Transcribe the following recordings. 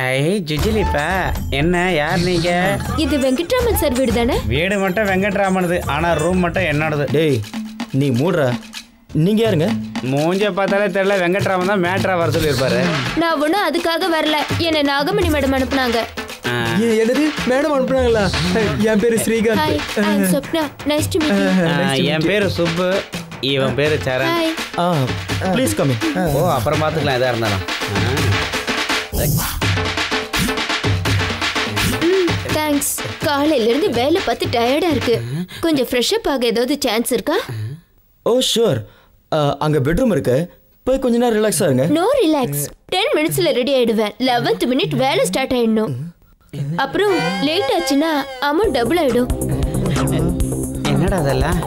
ஐ ஜுஜிலிப்பா என்ன யார் நீங்க? இது வெங்கட்ராமன் சார் வீடு தானே? வீடு மட்டும் வெங்கட்ராமனுது, ஆனா ரூம் மட்டும் என்னோடது. டேய் நீ மூடுற. நீங்க யாருங்க? மூஞ்ச பார்த்தாலே தெரியல, வெங்கட்ராமன் தான் மேட்ரா வர சொல்லியிருப்பாரு. நான் ஒன்றும் அதுக்காக வரல, என்னை நாகமணி மேடம் அனுப்புனாங்க. என்னது மேடம் அனுப்புனாங்களா? என் பேரு Srikanth. Hi, I am Swapna. Nice to meet you. என் பேரு சுப்பு, இவன் பேரு Charan. Hi. Please come in. ஓ அப்புறம் பார்த்துக்கலாம் எதா இருந்தாலும். தேங்க்ஸ். காலையில இருந்து வேலை பார்த்து டயர்டா இருக்கு. கொஞ்சம் ஃப்ரெஷ் அப் ஆக ஏதாவது சான்ஸ் இருக்கா? ஓ ஷூர். அங்க பெட்ரூம் இருக்கு, போய் கொஞ்ச நேரம் ரிலாக்ஸ் ஆகுங்க. No relax. 10 மினிட்ஸ்ல ரெடி ஆயிடுவேன். 11th மினிட் வேலை ஸ்டார்ட் ஆயிடணும். அப்புறம் லேட் ஆச்சுன்னா அமௌண்ட் டபுள் ஆயிடும். என்னடா அதெல்லாம்?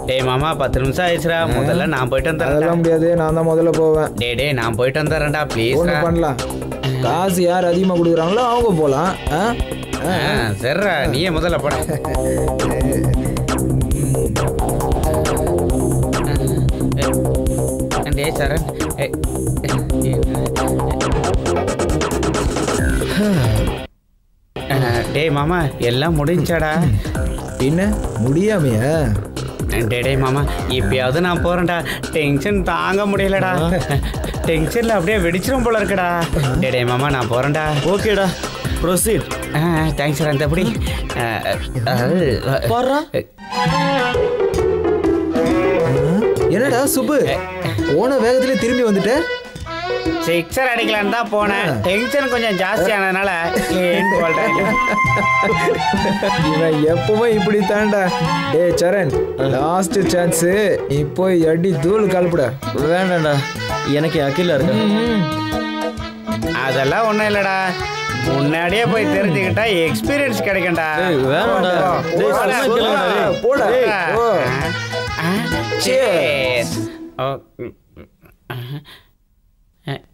டேய் மாமா 10 நிமிஷம் ஆயிடுச்சுடா, முதல்ல நான் போயிட்டு வந்துடுறேன். முடியாது, நான் தான் முதல்ல போவேன். டேய் நான் போயிட்டு வந்துடுறேன்டா ப்ளீஸ். ஒன்று பண்ணலாம், காசு யார் அதிகமாக கொடுக்குறாங்களோ அவங்க போகலாம். சரிடா நீயே முதல்ல போட. டேய் சரண், டேய் மாமா எல்லாம் முடிஞ்சாடா? என்ன முடியாமையா? டேய் மாமா இப்பயாவது நான் போறேன்டா, டென்ஷன் தாங்க முடியலடா. டென்ஷன்ல அப்படியே வெடிச்சிரும் போல இருக்குடா. டேய் மாமா நான் போறேன்டா. ஓகேடா ப்ரொசீட். Thanks sir. அந்த எப்படி பாரா? என்னடா சுப்பு, போன வேகத்துல திரும்பி வந்துட்ட? சிக்ஸர் அடிக்கலான்னு தான் போனேன், டென்ஷன் கொஞ்சம் ஜாஸ்தி ஆனதுனால இவன் எப்பவுமே இப்படி தாண்டா. டே சரண், லாஸ்ட் சான்ஸ், இப்போ அடி தூள் கலப்புட. வேண்டாம்டா, எனக்கு அகிலா இருக்கு. அதெல்லாம் ஒன்றும் இல்லைடா, முன்னாடியே போய் தெரிஞ்சுக்கிட்டா எக்ஸ்பீரியன்ஸ் கிடைக்கும்டா. வேண்டாம்டா, போடா.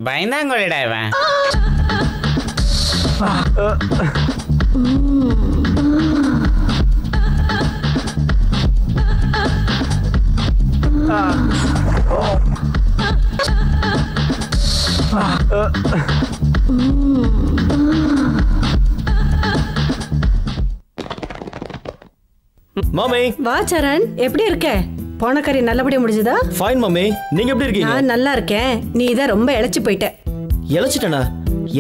பயந்தாங்கோலிடா இவன். மாமி. வா சரண், எப்படி இருக்க? போன கறி நல்லபடியா முடிஞ்சதா? ஃபைன் மாமி, நீங்க எப்படி இருக்கீங்க? நான் நல்லா இருக்கேன். நீ தான் ரொம்ப இளைச்சு போயிட்ட. இளைச்சிட்டனா?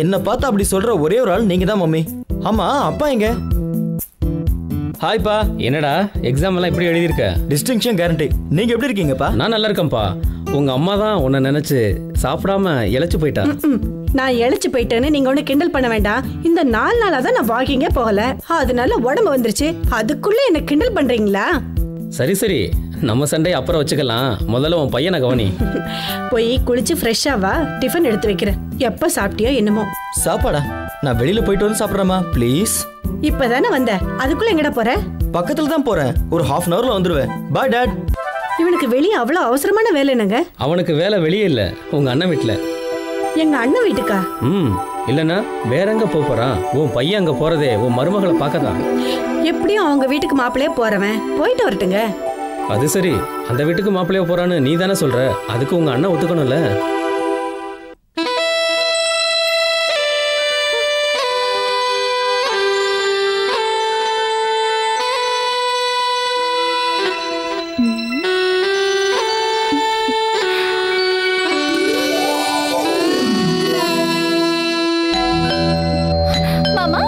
என்ன பார்த்து அப்படி சொல்ற ஒரே ஒரு ஆள் நீங்க தான் மாமி. ஆமா அப்பா எங்க? ஹாய்ப்பா. என்னடா எக்ஸாம் எல்லாம் இப்படி எழுதியிருக்க? Distinction guarantee. நீங்க எப்படி இருக்கீங்கப்பா? நான் நல்லா இருக்கேன்ப்பா. உங்க அம்மா தான் உன்னை நினைச்சு சாப்பிடாம இளைச்சு போயிட்டா. நான் இளைச்சு போயிட்டேன்னு நீங்க ஒண்ணு கிண்டல் பண்ண வேண்டாம். இந்த 4 நாளா தான் நான் வாக்கிங்கே போகல, அதனால உடம்பு வந்துருச்சு. அதுக்குள்ள என்ன கிண்டல் பண்றீங்களா? சரி சரி, நம்ம சண்டையை அப்புறம் வச்சுக்கலாம். முதல்ல உன் பையனை கவனி. போய் குளிச்சு ஃப்ரெஷ்ஷா வா, டிஃபன் எடுத்து வைக்கிறேன். எப்ப சாப்பிட்டியோ என்னமோ. சாப்பாடா? நான் வெளியில போயிட்டு வந்து சாப்பிடுறேமா ப்ளீஸ். இப்பதானே வந்த, அதுக்குள்ள எங்கடா போற? பக்கத்துல தான் போறேன், ஒரு ½ hourல வந்துருவேன். பாய் டாட். இவனுக்கு வெளியே அவ்வளவு அவசரமான வேலை என்னங்க? அவனுக்கு வேலை வெளியே இல்ல, உங்க அண்ணன் வீட்டுல. எங்க அண்ணன் வீட்டுக்கா? இல்லன்னா வேற எங்க போறான்? உன் பையன் அங்க போறதே உன் மருமகளை பார்க்கதான். எப்படியும் அவங்க வீட்டுக்கு மாப்பிள்ளையே போறவன், போயிட்டு வரட்டுங்க. அது சரி, அந்த வீட்டுக்கு மாப்பிள்ளைய போறான்னு நீ தானே சொல்ற, அதுக்கு உங்க அண்ணன் ஒத்துக்கணும்ல. மாமா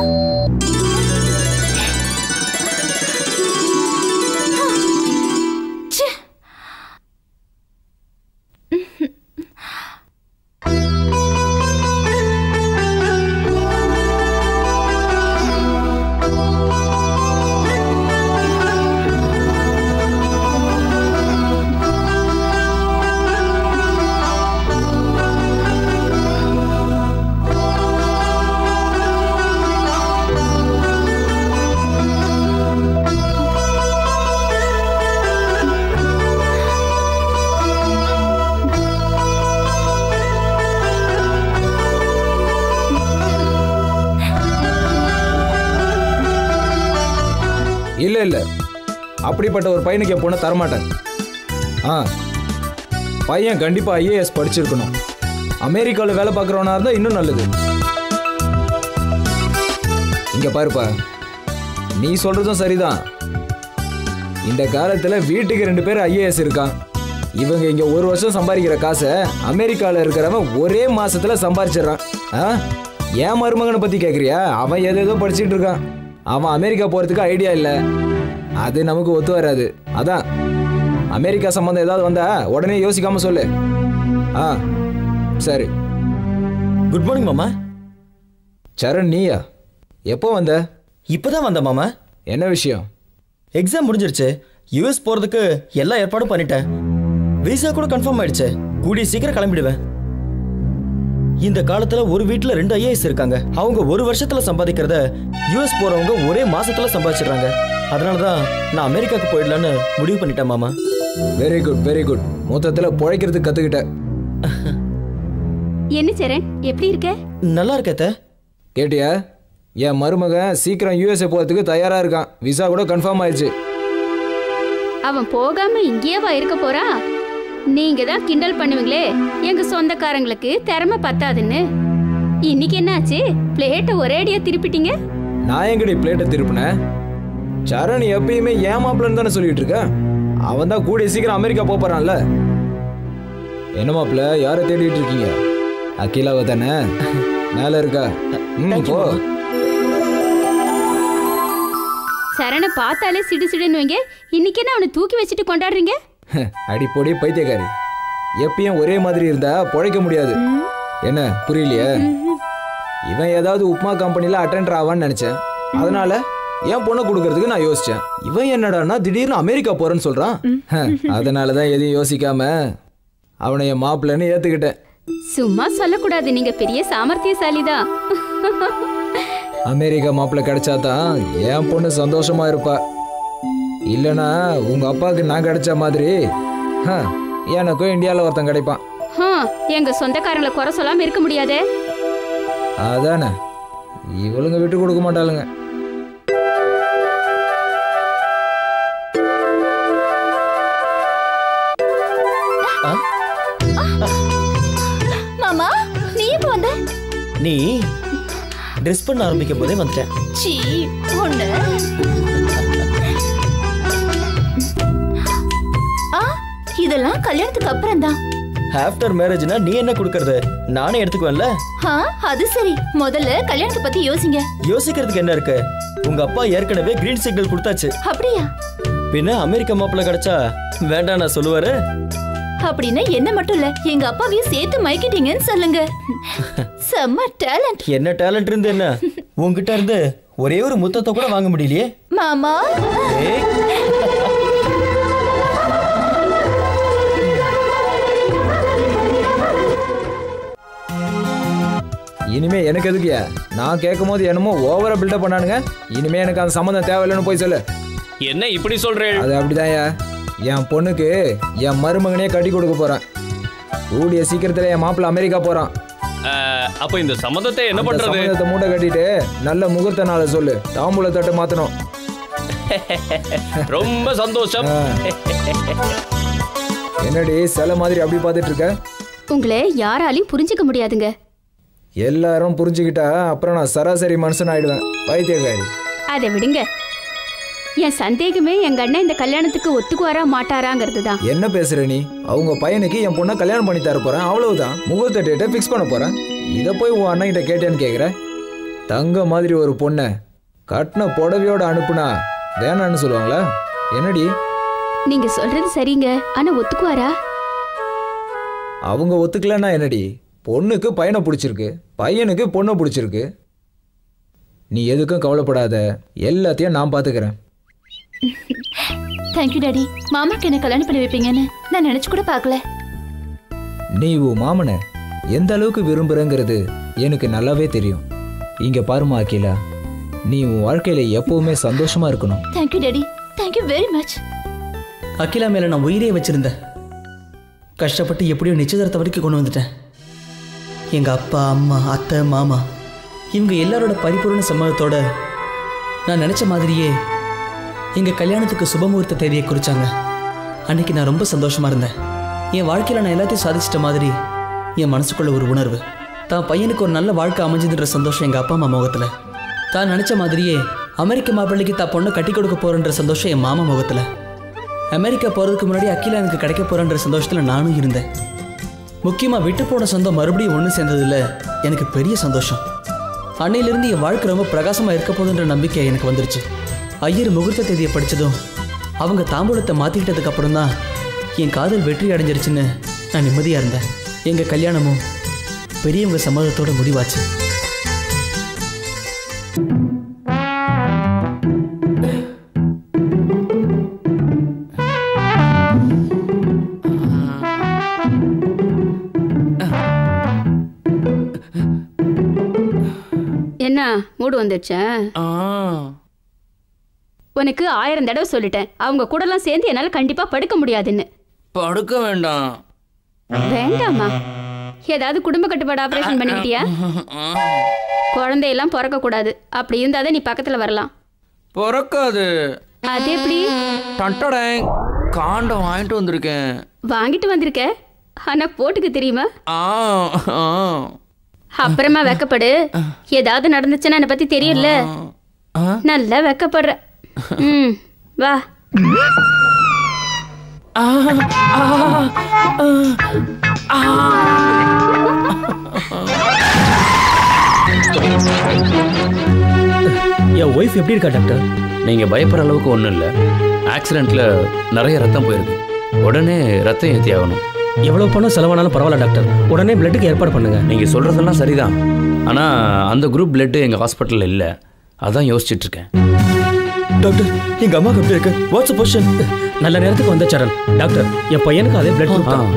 இல்லை இல்லை, அப்படிப்பட்ட ஒரு பையனுக்கு என் பொண்ணை தரமாட்டேன். பையன் கண்டிப்பாக IAS படிச்சிருக்கணும். அமெரிக்காவில் வேலை பார்க்குறவனா இருந்தால் இன்னும் நல்லது. இங்க பாருப்பா, நீ சொல்றதும் சரிதான். இந்த காலத்துல வீட்டுக்கு 2 பேர் ஐஏஎஸ் இருக்கான். இவங்க இங்க 1 வருஷம் சம்பாதிக்கிற காசை அமெரிக்காவில் இருக்கிறவன் ஒரே மாசத்துல சம்பாதிச்சிடறான். ஏன் மருமகனை பத்தி கேக்குறியா? அவன் ஏதோ படிச்சுட்டு இருக்கான். அவன் அமெரிக்கா போறதுக்கு ஐடியா இல்லை. அது நமக்கு ஒத்து வராது. அதான் அமெரிக்கா சம்பந்தம் ஏதாவது வந்தா உடனே யோசிக்காம சொல்லு. சரி. குட் மார்னிங் மாமா. சரண், நீயா? எப்போ வந்த? இப்பதான் வந்த மாமா. என்ன விஷயம்? எக்ஸாம் முடிஞ்சிருச்சு. யூஎஸ் போறதுக்கு எல்லா ஏற்பாடும் பண்ணிட்டேன். விசா கூட கன்ஃபார்ம் ஆயிடுச்சு. கூடிய சீக்கிரம் கிளம்பிடுவேன். இந்த காலத்துல ஒரு வீட்டுல 2 ஐஏஎஸ் இருக்காங்க. அவங்க 1 வருஷத்துல சம்பாதிக்கிறத யூஎஸ் போறவங்க ஒரே மாசத்துல சம்பாதிச்சிடுறாங்க. அதனாலதான் நான் அமெரிக்காவுக்கு போயிடலான்னு முடிவு பண்ணிட்டேன் மாமா. Very good, very good. மொத்தத்துல பிழைக்கிறதுக்கு கத்துக்கிட்ட. என்ன சரண், எப்படி இருக்க? நல்லா இருக்கே. கேட்டியா? என் மருமகன் சீக்கிரம் யூஎஸ்ஏ போறதுக்கு தயாரா இருக்கான். விசா கூட கன்ஃபார்ம் ஆயிடுச்சு. அவன் போகாம இங்கேயேவா இருக்க போறான்? நீங்க தான் கிண்டல் பண்ணுவீங்களே எங்க சொந்தக்காரங்களுக்கு திறமை பத்தாதுன்னு. இன்னைக்கு என்னாச்சு? பிளேட்டை ஒரேடியா திருப்பிட்டீங்க. நான் எங்கடி பிளேட்டை திருப்பினேன்? சரண் எப்பயுமே ஏமாப்பிளன்னு தானே சொல்லிட்டு இருக்க. அவன் தான் கூடிய சீக்கிரம் அமெரிக்கா போறான்ல. என்ன மாப்பிள்ள, யாரை தேடிட்டு இருக்கீங்க? அகிலாவை தானே? மேல இருக்கா? போ. சரணை பார்த்தாலே சிடு சிடுன்னு வைங்க. இன்னைக்கு என்ன அவனை தூக்கி வச்சுட்டு கொண்டாடுறீங்க? அடிப்பொடி பைத்தியக்காரி. எப்பயும் ஒரே மாதிரி இருந்தா பொழைக்க முடியாது. என்ன புரியலையே? இவன் ஏதாவது உப்மா கம்பெனில அட்டெண்டர் ஆவான்னு நினைச்சேன். அதனால என் பொண்ணை கொடுக்கறதுக்கு நான் யோசிச்சேன். இவன் என்னடான்னா திடீர்னு அமெரிக்கா போறேன்னு சொல்றான். அதனாலதான் எதையும் யோசிக்காம அவனை என் மாப்பிள்ளன்னு ஏத்துக்கிட்டேன். சும்மா சொல்லக்கூடாது, நீங்க பெரிய சாமர்த்தியசாலிதான். அமெரிக்கா மாப்பிள்ளை கிடைச்சாதான் என் பொண்ணு சந்தோஷமா இருப்பா. இல்லனா உங்க அப்பாவுக்கு நான் கிடைச்ச மாதிரி எனக்கும் இந்தியாவில் ஒருத்தன் கிடைப்பான். எங்க சொந்தக்காரங்களை குறை சொல்லாம இருக்க முடியாதே. அதானே, இவளுங்க விட்டு கொடுக்க மாட்டாளுங்க. மாமா, நீ எப்போ வந்த? நீ ட்ரெஸ் பண்ண ஆரம்பிக்கும் போதே வந்துட்டேன். சீ, ஒண்ணு. இதெல்லாம் கல்யாணத்துக்கு அப்புறம் தான். ஆஃப்டர் மேரேஜ்னா நீ என்ன கொடுக்கறது? நானே எடுத்துக்குவேன்ல. அது சரி, முதல்ல கல்யாணத்தை பத்தி யோசிங்க. யோசிக்கிறதுக்கு என்ன இருக்கு? உங்க அப்பா ஏற்கனவே கிரீன் சிக்னல் கொடுத்தாச்சு. அப்படியா? பின்ன அமெரிக்கா மாப்பிள்ள கிடைச்சா வேண்டாம் நான் சொல்லுவாரு. அப்படின்னா என்ன மட்டும் இல்ல, எங்க அப்பாவையும் சேர்த்து மயக்கிட்டீங்கன்னு சொல்லுங்க. செம்ம டேலண்ட். என்ன டேலண்ட் இருந்து என்ன? உங்ககிட்ட இருந்து ஒரே ஒரு முத்தத்தை கூட வாங்க முடியலையே மாமா. இனிமே எனக்கு எதுக்குயா? நான் கேட்கும் போது என்னமோ ஓவரா பில்டப் பண்ணானுங்க. இனிமே எனக்கு அந்த சம்மந்தம் தேவையில்லைன்னு போய் சொல்லு. என்ன இப்படி சொல்றேன்? அது அப்படிதான்யா. என் பொண்ணுக்கு என் மருமகனே கட்டி கொடுக்க போறேன். கூடிய சீக்கிரத்துல என் மாப்பிள்ள அமெரிக்கா போறான். அப்ப இந்த சம்மந்தத்தை என்ன பண்றது? சம்மந்தத்தை மூட்டை கட்டிட்டு நல்ல முகூர்த்த நாளை சொல்லு. தாம்பூல தட்டு மாத்தணும். ரொம்ப சந்தோஷம். என்னடி சில மாதிரி அப்படி பார்த்துட்டு இருக்க? உங்களை யாராலையும் புரிஞ்சுக்க முடியாதுங்க. எல்லாரும் புரிஞ்சுக்கிட்டா அப்புறம் நான் சராசரி மனுஷன் ஆயிடுவேன். பைத்தியக்காரி. அதை விடுங்க. என் சந்தேகமே எங்க அண்ணன் இந்த கல்யாணத்துக்கு ஒத்துக்குவாரா மாட்டாராங்கிறது தான். என்ன பேசுற நீ? அவங்க பையனுக்கு என் பொண்ணை கல்யாணம் பண்ணி தர போறேன், அவ்வளவுதான். முகூர்த்த டேட்டை ஃபிக்ஸ் பண்ண போறேன். இதை போய் உன் அண்ணன் கிட்ட கேட்டேன்னு கேட்குற? தங்க மாதிரி ஒரு பொண்ணை கட்டின புடவையோட அனுப்புனா வேணான்னு சொல்லுவாங்களா? என்னடி? நீங்க சொல்றது சரிங்க, ஆனா ஒத்துக்குவாரா? அவங்க ஒத்துக்கலன்னா என்னடி? பொண்ணுக்கு பையனை பிடிச்சிருக்கு, பையனுக்கு பொண்ணை பிடிச்சிருக்கு. நீ எதுக்கும் கவலைப்படாத, எல்லாத்தையும் நான் பாத்துக்கிறேன். Thank you daddy. மாமாக்கு என்ன கல்யாணம் பண்ணி வைப்பீங்கன்னு நான் நினைச்சு கூட பார்க்கல. நீ உன் மாமனை எந்த அளவுக்கு விரும்புறங்கிறது எனக்கு நல்லாவே தெரியும். இங்க பாருமா அகிலா, நீ உன் வாழ்க்கையில எப்பவுமே சந்தோஷமா இருக்கணும். Thank you daddy, thank you very much. Akila மேல நான் உயிரே வச்சிருந்தேன். கஷ்டப்பட்டு எப்படியோ நிச்சயதார்த்த வரைக்கும் கொண்டு வந்துட்டேன். எங்க அப்பா, அம்மா, அத்தை, மாமா இவங்க எல்லாரோட பரிபூர்ண சம்மதத்தோட நான் நினைச்ச மாதிரியே எங்க கல்யாணத்துக்கு சுபமுகூர்த்த தேதியை குறிச்சாங்க. அன்னைக்கு நான் ரொம்ப சந்தோஷமா இருந்தேன். என் வாழ்க்கையில நான் எல்லாத்தையும் சாதிச்சிட்ட மாதிரி என் மனசுக்குள்ள ஒரு உணர்வு. தான் பையனுக்கு ஒரு நல்ல வாழ்க்கை அமைஞ்சதுன்ற சந்தோஷம் எங்கள் அப்பா அம்மா முகத்தில். தான் நினச்ச மாதிரியே அமெரிக்க மாப்பிள்ளைக்கு தான் பொண்ணை கட்டி கொடுக்க போகிறன்ற சந்தோஷம் என் மாமா முகத்தில். அமெரிக்கா போகிறதுக்கு முன்னாடி அகிலா எனக்கு கிடைக்க போகிறன்ற சந்தோஷத்தில் நானும் இருந்தேன். முக்கியமாக விட்டு போன சொந்தம் மறுபடியும் ஒன்று சேர்ந்ததில் எனக்கு பெரிய சந்தோஷம். அன்னையிலிருந்து என் வாழ்க்கை ரொம்ப பிரகாசமாக இருக்க போகுதுன்ற நம்பிக்கை எனக்கு வந்துருச்சு. ஐயர் முகூர்த்த தேதியை படித்ததும் அவங்க தாம்பூலத்தை மாற்றிக்கிட்டதுக்கு அப்புறம் தான் என் காதல் வெற்றி அடைஞ்சிருச்சுன்னு நான் நிம்மதியாக இருந்தேன். எங்கள் கல்யாணமும் பெரியவங்க சம்மதத்தோட முடிவாச்சு. என்ன மூடு வந்துடுச்சா? உனக்கு 1000 தடவை சொல்லிட்டேன், அவங்க கூடலாம் சேர்ந்து என்னால் கண்டிப்பா படுக்க முடியாதுன்னு. படுக்க வேண்டாம். வேண்டாமா? ஏதாவது குடும்ப கட்டுப்பாடு ஆபரேஷன் பண்ணிக்கிட்டியா? குழந்தையெல்லாம் பிறக்க கூடாது, அப்படி இருந்தாதான் நீ பக்கத்துல வரலாம். பிறக்காது. அது எப்படி? காண்டம் வாங்கிட்டு வந்திருக்கேன். வாங்கிட்டு வந்திருக்க, ஆனா போட்டுக்கு தெரியுமா? அப்புறமா வெக்கப்படு. ஏதாவது நடந்துச்சுன்னா என்னை பத்தி தெரியல. நல்லா வெக்கப்படுற. வா. என் ஒய்ஃப் எப்படி இருக்கா டாக்டர்? நீங்க பயப்படுற அளவுக்கு ஒன்றும் இல்லை. ஆக்சிடென்ட்ல நிறைய ரத்தம் போயிருக்கு. உடனே ரத்தம் ஏற்றி ஆகணும். எவ்வளவு பணம் செலவானாலும் பரவாயில்ல டாக்டர், உடனே பிளட்டுக்கு ஏற்பாடு பண்ணுங்க. நீங்க சொல்றதெல்லாம் சரிதான், ஆனா அந்த குரூப் பிளட் எங்க ஹாஸ்பிட்டல்ல இல்ல. அதான் யோசிச்சுட்டு இருக்கேன். டாக்டர், எங்க அம்மாக்கு எப்படி இருக்கு? What's position? நல்ல நேரத்துக்கு வந்த சரண். டாக்டர், என் பையனுக்கு அதே பிளட் குரூப் தான்.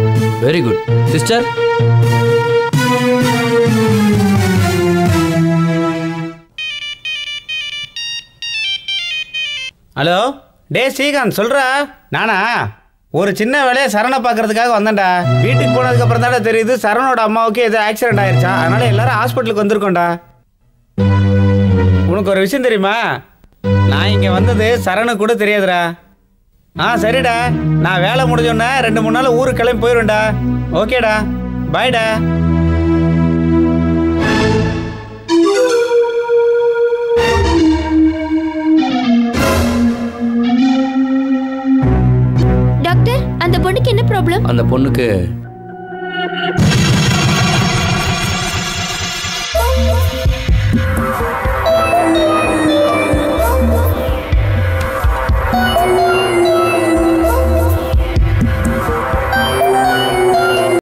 Very good sister. ஹலோ, டே ஸ்ரீகாந்த் சொல்கிறா. நானா ஒரு சின்ன வேலையை சரணை பார்க்கறதுக்காக வந்தேன்டா. வீட்டுக்கு போனதுக்கு அப்புறம் தானே தெரியுது சரணோட அம்மாவுக்கு ஏதோ ஆக்சிடென்ட் ஆயிடுச்சா. அதனால எல்லாரும் ஹாஸ்பிட்டலுக்கு வந்திருக்கோம்டா. உனக்கு ஒரு விஷயம் தெரியுமா? நான் இங்கே வந்தது சரணு கூட தெரியாதுடா. சரிடா, நான் வேலை முடிஞ்சோன்னே 2-3 நாள் ஊருக்கு கிளம்பி போயிடுவேன்டா. ஓகேடா, பாய்டா. டாக்டர், அந்த பொண்ணுக்கு என்ன ப்ராப்ளம்? அந்த பொண்ணுக்கு